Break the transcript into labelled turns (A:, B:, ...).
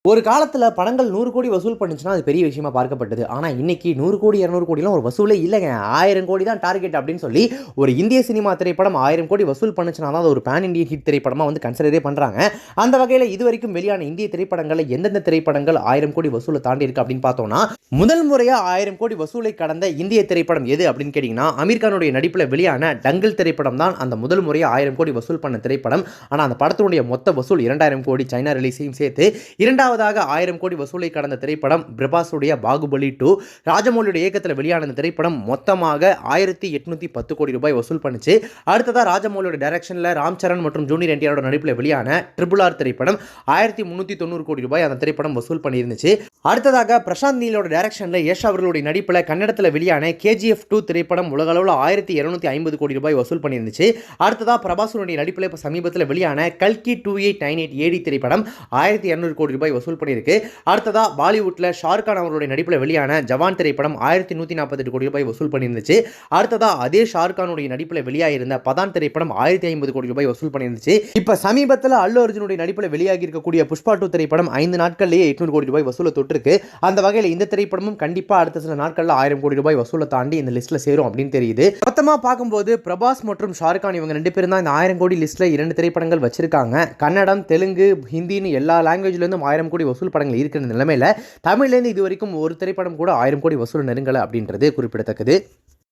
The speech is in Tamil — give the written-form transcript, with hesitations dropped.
A: ஒரு காலத்துல படங்கள் 100 கோடி வசூல் பண்ணுச்சுன்னா அது பெரிய விஷயமா பார்க்கப்பட்டது. ஆனா இன்னைக்கு 100 கோடி 200 கோடிலாம் ஒரு வசூலே இல்லங்க. 1000 கோடி தான் டார்கெட் அப்படின்னு சொல்லி ஒரு இந்திய சினிமா திரைப்படம் 1000 கோடி வசூல் பண்ணுச்சுனா தான் அது ஒரு பேன் இண்டியன் ஹிட் திரைப்படமா வந்து கன்சிடரே பண்றாங்க. அந்த வகையில இதுவரைக்கும் வெளியான இந்திய திரைப்படங்கள்ல எந்தெந்த திரைப்படங்கள் 1000 கோடி வசூலை தாண்டி இருக்கு அப்படின்னு பார்த்தோம்னா, முதல் முறையா 1000 கோடி வசூலை கடந்த இந்திய திரைப்படம் எது அப்படின்னு கேட்டீங்கன்னா, அமீர் கானுடைய நடிப்புல வெளியான டங்கிள் திரைப்படம் தான் அந்த முதல் முறையா 1000 கோடி வசூல் பண்ண திரைப்படம். ஆனா அந்த படத்தினுடைய மொத்த வசூல் 2000 கோடி சைனா ரிலீஸையும் சேர்த்து. இரண்டாவதாக 1000 கோடி வசூலை கடந்த திரைப்படம் பிரபாஸுடைய பாகுபலி 2. ராஜமௌலியுடைய இயக்கத்தில் வெளியான இந்த திரைப்படம் மொத்தமாக 1810 கோடி ரூபாய் வசூல் பண்ணுச்சு. அடுத்ததா ராஜமௌலியோட டைரக்ஷன்ல ராம் சரண் மற்றும் ஜூனியர் என்டிஆரோட நடிப்பில் வெளியான RRR திரைப்படம் 1390 கோடி ரூபாய் அந்த திரைப்படம் வசூல் பண்ணியிருந்துச்சு. அடுத்ததாக பிரசாந்த் நீலோட டைரக்ஷன்ல யஷ் அவர்களுடைய நடிப்பில் கன்னடத்தில் வெளியான KGF 2 திரைப்படம் உலக அளவில் 1250 கோடி ரூபாய் வசூல் பண்ணியிருந்துச்சு. அடுத்ததா பிரபாஸுடைய நடிப்பில் இப்போ சமீபத்தில் வெளியான கல்கி 2898 AD திரைப்படம் 1200 கோடி ரூபாய் வசூல் பண்ணியிருக்கு. அடுத்ததா பாலிவுட்ல ஷாருக்கான் அவர்களுடைய நடிப்பில் வெளியான ஜவான் திரைப்படம் 1148 கோடி ரூபாய் வசூல் பண்ணியிருந்துச்சு. அடுத்ததா அதே ஷாருக்கானுடைய நடிப்பில் வெளியாகியிருந்த பதான் திரைப்படம் 1050 கோடி ரூபாய் வசூல் பண்ணியிருந்துச்சு. இப்ப சமீபத்தில் அல்லு அர்ஜுனுடைய நடிப்பில் வெளியாகி இருக்கக்கூடிய புஷ்பா 2 திரைப்படம் 5 நாட்கள்லேயே 800 கோடி ரூபாய் வசூலை தொட்டிருக்கு. அந்த வகையில் இந்த திரைப்படமும் கண்டிப்பா அடுத்த சில நாட்களில் 1000 கோடி ரூபாய் வசூலை தாண்டி இந்த லிஸ்ட்ல சேரும் அப்படின்னு தெரியுது. மொத்தமா பார்க்கும்போது பிரபாஸ் மற்றும் ஷாருக்கான் இவங்க 2 பேரும் தான் இந்த 1000 கோடி லிஸ்ட்ல 2 திரைப்படங்கள் வச்சிருக்காங்க. கன்னடம், தெலுங்கு, ஹிந்தின்னு எல்லா லாங்குவேஜ்ல இருந்தும் 1000 கோடி வசூல் படங்கள் இருக்கிற நிலைமையில தமிழ்லேருந்து இது வரைக்கும் ஒரு திரைப்படம் கூட 1000 கோடி வசூல் நெருங்கல அப்படின்றது குறிப்பிடத்தக்கது.